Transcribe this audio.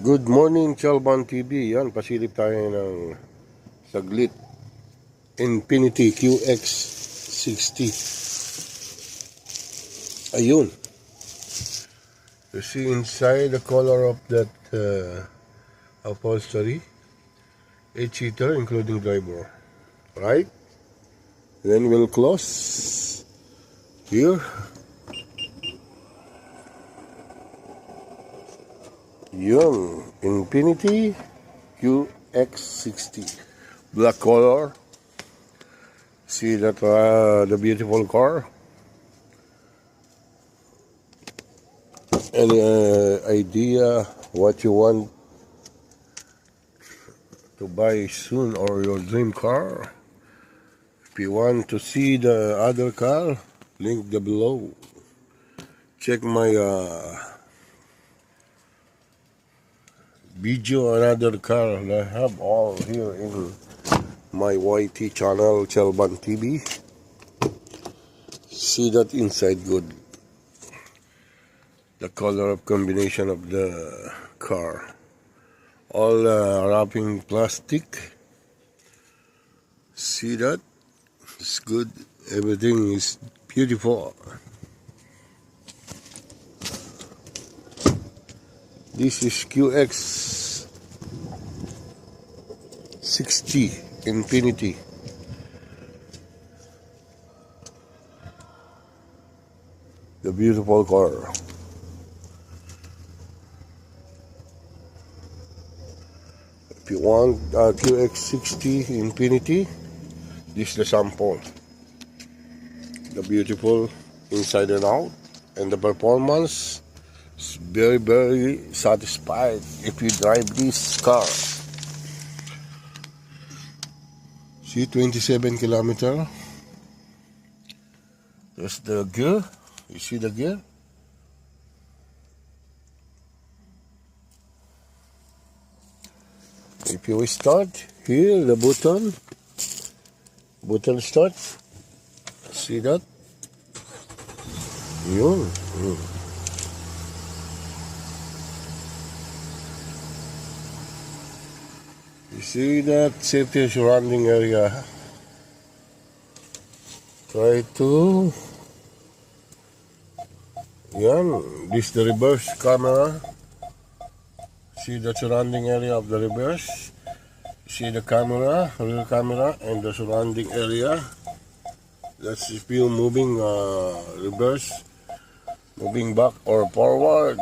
Good morning, Chalban TV. Yan, pasilip tayo ng saglit. Infiniti QX60. Ayun. You see inside the color of that upholstery. 8-seater, including driver. Right? Then we'll close here. Yung Infiniti QX60 black color. See that the beautiful car. Any idea what you want to buy soon or your dream car? If you want to see the other car, link below. Check my video another car I have all here in my YT channel, Chalban TV. See that inside good. The color of combination of the car. All wrapping plastic. See that? It's good. Everything is beautiful. This is QX60 Infiniti. The beautiful car. If you want QX60 Infiniti, this is the sample. The beautiful inside and out, and the performance. Very, very satisfied if you drive this car. See, 27 kilometer. There's the gear. You see the gear? If you start here, the button start. See that? Yun. You see that safety surrounding area. Try to. Yan. This is the reverse camera. See the surrounding area of the reverse. See the camera, rear camera, and the surrounding area. That's if you moving reverse, moving back or forward.